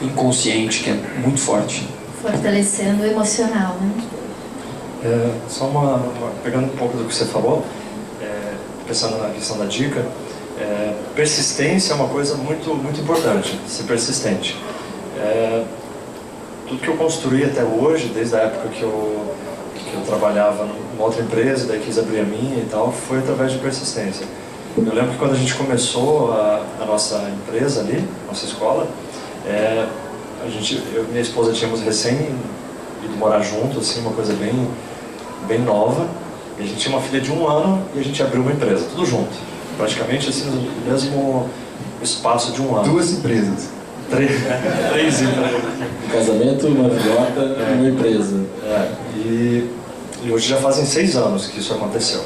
inconsciente, que é muito forte. Fortalecendo o emocional, né? Só pegando um pouco do que você falou, pensando na questão da dica, persistência é uma coisa muito, muito importante, ser persistente. Tudo que eu construí até hoje, desde a época que eu trabalhava numa outra empresa, daí quis abrir a minha e tal, foi através de persistência. Eu lembro que quando a gente começou a nossa empresa ali, nossa escola, eu e minha esposa tínhamos recém ido morar junto, assim, uma coisa bem nova, e a gente tinha uma filha de 1 ano e a gente abriu uma empresa, tudo junto, praticamente assim, no mesmo espaço de 1 ano. 2 empresas. 3 empresas. Um casamento, uma filhota e uma empresa. E hoje já fazem 6 anos que isso aconteceu.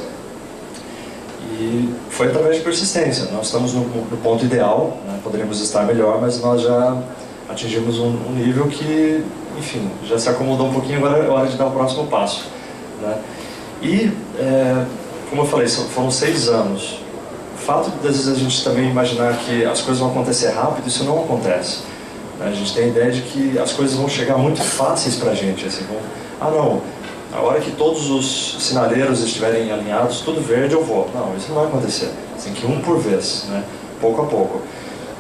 E foi através de persistência. Nós estamos no ponto ideal, né? Poderíamos estar melhor, mas nós já atingimos um nível que, enfim, já se acomodou um pouquinho, agora é hora de dar o próximo passo, né? E, como eu falei, foram 6 anos. O fato de, às vezes, a gente também imaginar que as coisas vão acontecer rápido, isso não acontece. A gente tem a ideia de que as coisas vão chegar muito fáceis pra gente, assim, não, a hora que todos os sinaleiros estiverem alinhados, tudo verde, eu vou. Não, isso não vai acontecer. Você tem que ir um por vez, né? Pouco a pouco.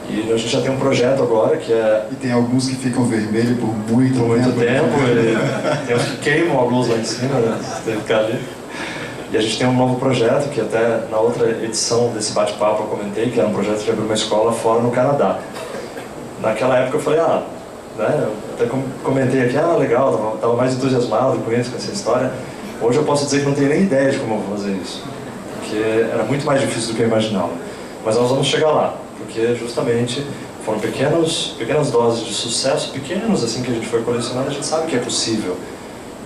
E a gente já tem um projeto agora que é... E tem alguns que ficam vermelhos por muito tempo. E tem uns que queimam a luz lá em cima, né? Você tem que ficar ali. E a gente tem um novo projeto, que até na outra edição desse bate-papo eu comentei, que era um projeto de abrir uma escola fora no Canadá. Naquela época eu falei, né? Eu até comentei aqui, legal, estava mais entusiasmado com isso, com essa história. Hoje eu posso dizer que não tenho nem ideia de como eu vou fazer isso, porque era muito mais difícil do que eu imaginava. Mas nós vamos chegar lá, porque justamente foram pequenas doses de sucesso, pequenos assim que a gente foi colecionando, a gente sabe que é possível.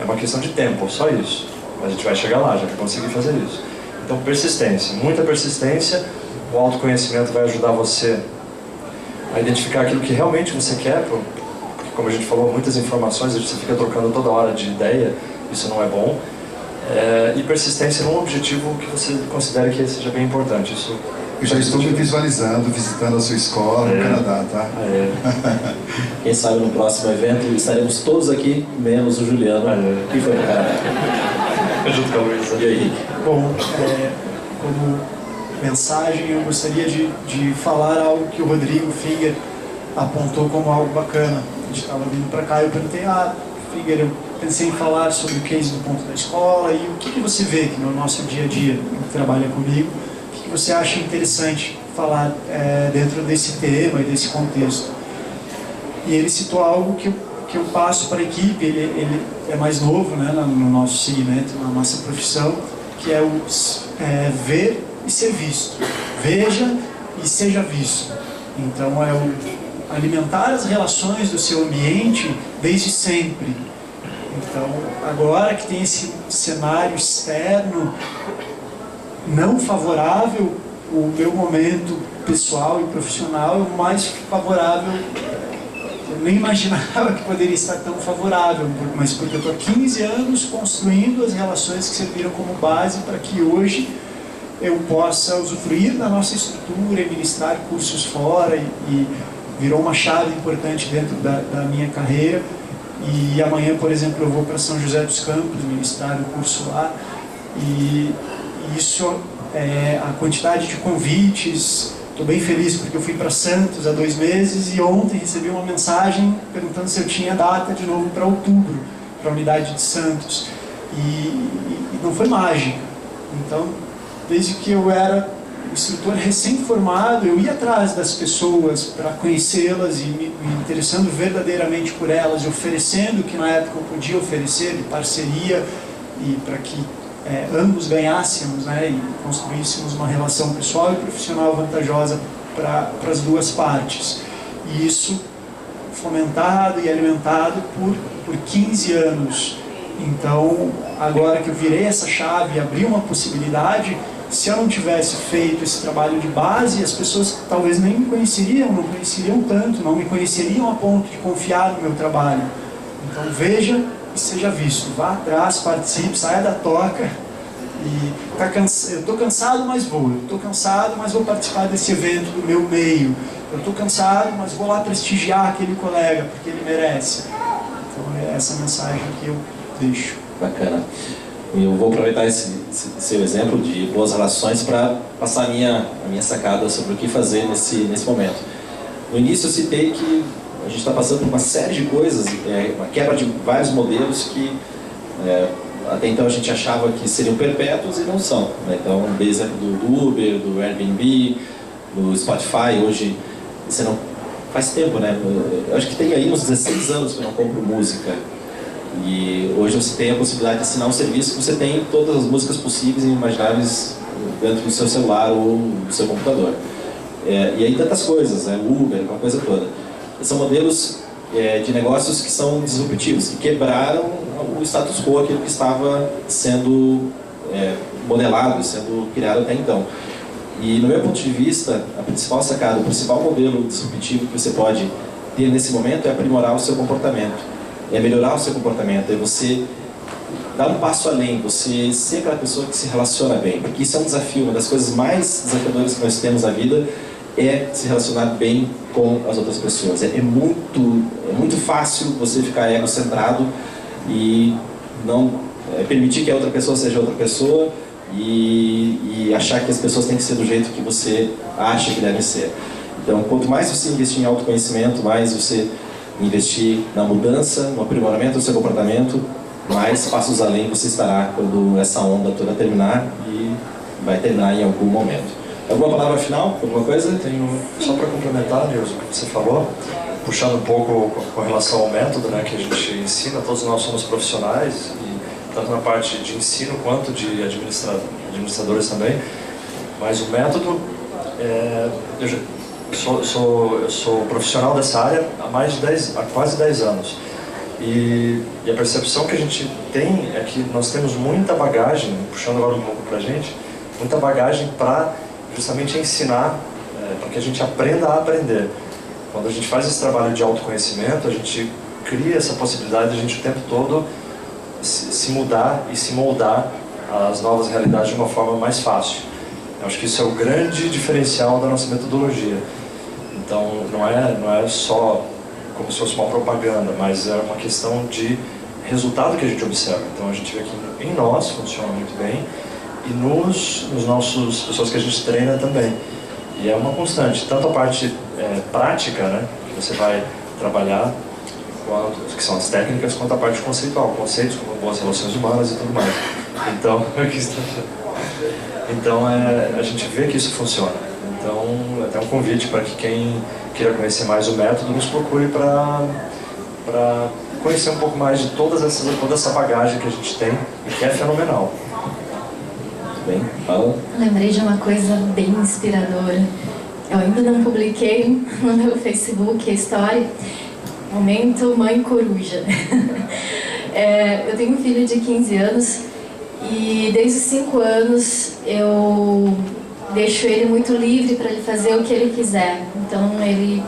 É uma questão de tempo, só isso. Mas a gente vai chegar lá, já vai conseguir fazer isso. Então persistência, muita persistência. O autoconhecimento vai ajudar você a identificar aquilo que realmente você quer, porque, como a gente falou, muitas informações, você fica trocando toda hora de ideia, isso não é bom. E persistência num objetivo que você considere que seja bem importante. Isso eu já estou me visualizando, visitando a sua escola no Canadá, tá? Quem sabe no próximo evento estaremos todos aqui, menos o Juliano, que foi pro Canadá. Junto com a Luísa. E aí? Bom, como mensagem, eu gostaria de falar algo que o Rodrigo Finger apontou como algo bacana. A gente estava vindo para cá e eu perguntei, Finger, eu pensei em falar sobre o case do ponto da escola e o que você vê que no nosso dia a dia, que trabalha comigo, o que você acha interessante falar dentro desse tema e desse contexto. E ele citou algo que eu passo para a equipe, ele é mais novo, né, no nosso segmento, na nossa profissão, que é o ver e ser visto. Veja e seja visto. Então é o alimentar as relações do seu ambiente desde sempre. Então, agora que tem esse cenário externo não favorável, o meu momento pessoal e profissional é o mais favorável. Eu nem imaginava que poderia estar tão favorável, mas porque eu estou há 15 anos construindo as relações que serviram como base para que hoje eu possa usufruir da nossa estrutura e ministrar cursos fora e virou uma chave importante dentro da minha carreira. E amanhã, por exemplo, eu vou para São José dos Campos ministrar um curso lá e isso, a quantidade de convites. Estou bem feliz porque eu fui para Santos há 2 meses e ontem recebi uma mensagem perguntando se eu tinha data de novo para outubro, para a unidade de Santos. E não foi mágica. Então, desde que eu era instrutor recém-formado, eu ia atrás das pessoas para conhecê-las e me interessando verdadeiramente por elas, e oferecendo o que na época eu podia oferecer de parceria e para que ambos ganhássemos, né, e construíssemos uma relação pessoal e profissional vantajosa para as duas partes. E isso fomentado e alimentado por 15 anos. Então, agora que eu virei essa chave e abri uma possibilidade, se eu não tivesse feito esse trabalho de base, as pessoas talvez nem me conheceriam, não conheceriam tanto, não me conheceriam a ponto de confiar no meu trabalho. Então veja e seja visto, vá atrás, participe, saia da toca E eu estou cansado, mas vou. Eu estou cansado, mas vou participar desse evento do meu meio. Eu estou cansado, mas vou lá prestigiar aquele colega, porque ele merece. Então é essa mensagem que eu deixo. Bacana. Eu vou aproveitar esse seu exemplo de boas relações para passar a minha sacada sobre o que fazer nesse momento. No início eu citei que a gente está passando por uma série de coisas, uma quebra de vários modelos que até então a gente achava que seriam perpétuos e não são, né? Então, dei exemplo do Uber, do Airbnb, do Spotify. Hoje, você não faz tempo, né? Eu acho que tem aí uns 16 anos que eu não compro música. E hoje você tem a possibilidade de assinar um serviço que você tem todas as músicas possíveis e imagináveis dentro do seu celular ou do seu computador. E aí tantas coisas, né? Uber, aquela coisa toda. São modelos de negócios que são disruptivos, que quebraram o status quo, aquilo que estava sendo modelado, sendo criado até então. E no meu ponto de vista, a principal sacada, o principal modelo disruptivo que você pode ter nesse momento é aprimorar o seu comportamento, é melhorar o seu comportamento, é você dar um passo além, você ser aquela pessoa que se relaciona bem, porque isso é um desafio, uma das coisas mais desafiadoras que nós temos na vida é se relacionar bem com as outras pessoas. É muito fácil você ficar egocentrado e não permitir que a outra pessoa seja outra pessoa e achar que as pessoas têm que ser do jeito que você acha que devem ser. Então, quanto mais você investir em autoconhecimento, mais você investir na mudança, no aprimoramento do seu comportamento, mais passos além você estará quando essa onda toda terminar, e vai terminar em algum momento. Alguma palavra final? Alguma coisa? Tenho, só para complementar, Nilson, o que você falou, puxando um pouco com relação ao método, né, que a gente ensina, todos nós somos profissionais, e tanto na parte de ensino quanto de administradores também, mas o método, eu sou profissional dessa área há quase 10 anos. E a percepção que a gente tem é que nós temos muita bagagem, puxando agora um pouco para a gente, muita bagagem para justamente ensinar, para que a gente aprenda a aprender. Quando a gente faz esse trabalho de autoconhecimento, a gente cria essa possibilidade de a gente o tempo todo se mudar e se moldar às novas realidades de uma forma mais fácil. Eu acho que isso é o grande diferencial da nossa metodologia. Então, não é só como se fosse uma propaganda, mas é uma questão de resultado que a gente observa. Então, a gente vê que em nós funciona muito bem e nos nossos pessoas que a gente treina também. E é uma constante, tanto a parte prática, né, que você vai trabalhar, que são as técnicas, quanto a parte conceitual, conceitos como boas relações humanas e tudo mais. Então a gente vê que isso funciona. Então, até um convite para que quem queira conhecer mais o método nos procure para conhecer um pouco mais de toda essa bagagem que a gente tem e que é fenomenal. Muito bem, fala. Lembrei de uma coisa bem inspiradora. Eu ainda não publiquei no meu Facebook a história. Momento Mãe Coruja. Eu tenho um filho de 15 anos e desde os 5 anos eu deixo ele muito livre para ele fazer o que ele quiser. Então ele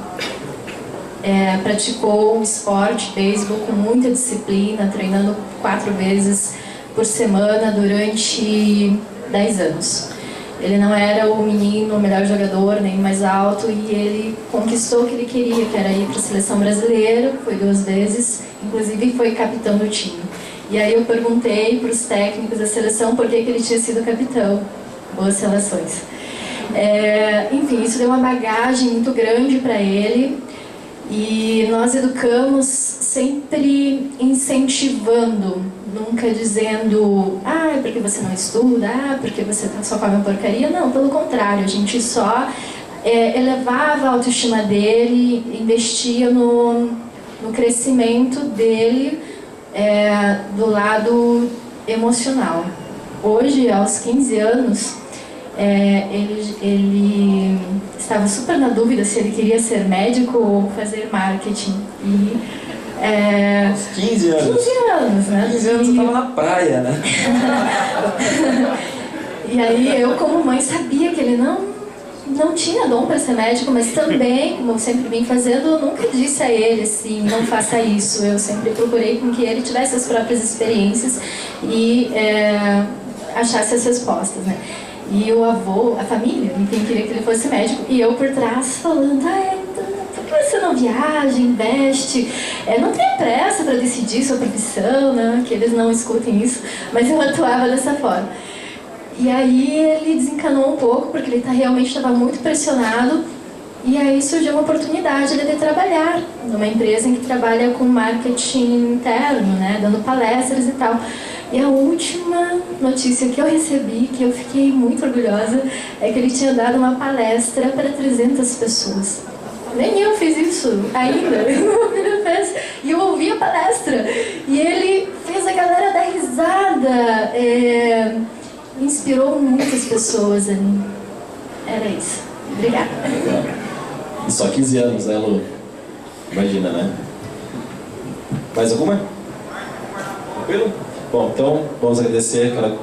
praticou um esporte, beisebol, com muita disciplina, treinando 4 vezes por semana durante 10 anos. Ele não era o menino, o melhor jogador, nem o mais alto, e ele conquistou o que ele queria, que era ir para a seleção brasileira, foi 2 vezes, inclusive foi capitão do time. E aí eu perguntei para os técnicos da seleção por que ele tinha sido capitão. Boas relações. Enfim, isso deu uma bagagem muito grande para ele, e nós educamos sempre incentivando, nunca dizendo, é porque você não estuda, porque você só come uma porcaria. Não, pelo contrário, a gente só elevava a autoestima dele, investia no crescimento dele do lado emocional. Hoje, aos 15 anos, ele estava super na dúvida se ele queria ser médico ou fazer marketing. E 15 anos. 15 anos, né? 15 anos eu estava na praia, né? E aí eu, como mãe, sabia que ele não tinha dom para ser médico, mas também, como eu sempre vim fazendo, eu nunca disse a ele assim, não faça isso. Eu sempre procurei com que ele tivesse as próprias experiências e achasse as respostas, né? E o avô, a família, quem queria que ele fosse médico, e eu por trás falando, por que você não viaja, investe, não tenha pressa para decidir sua profissão, né? Que eles não escutem isso, mas eu atuava dessa forma. E aí ele desencanou um pouco, porque ele realmente estava muito pressionado, e aí surgiu uma oportunidade de trabalhar numa empresa em que trabalha com marketing interno, né? Dando palestras e tal. E a última notícia que eu recebi, que eu fiquei muito orgulhosa, é que ele tinha dado uma palestra para 300 pessoas. Nem eu fiz isso ainda, meu filho fez, e eu ouvi a palestra. E ele fez a galera dar risada, inspirou muitas pessoas ali. Era isso. Obrigada. Legal. E só 15 anos, né, Lu? Imagina, né? Mais alguma? Tranquilo? Bom, então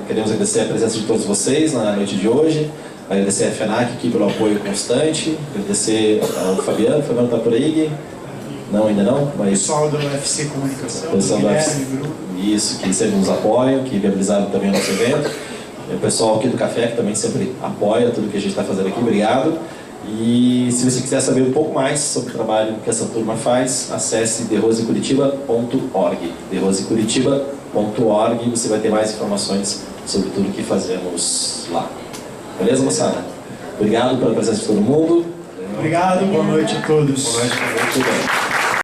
queremos agradecer a presença de todos vocês na noite de hoje, agradecer a FENAC aqui pelo apoio constante, agradecer ao Fabiano está por aí? Não, ainda não? O pessoal do UFC Comunicação, o pessoal do UFC, Bruno. isso, que sempre nos apoiam, que viabilizaram também o nosso evento, e o pessoal aqui do Café, que também sempre apoia tudo que a gente está fazendo aqui, obrigado. E se você quiser saber um pouco mais sobre o trabalho que essa turma faz, acesse derosecuritiba.org. derosecuritiba.org, você vai ter mais informações sobre tudo que fazemos lá. Beleza, moçada? Obrigado pela presença de todo mundo. Obrigado, boa noite a todos. Boa noite.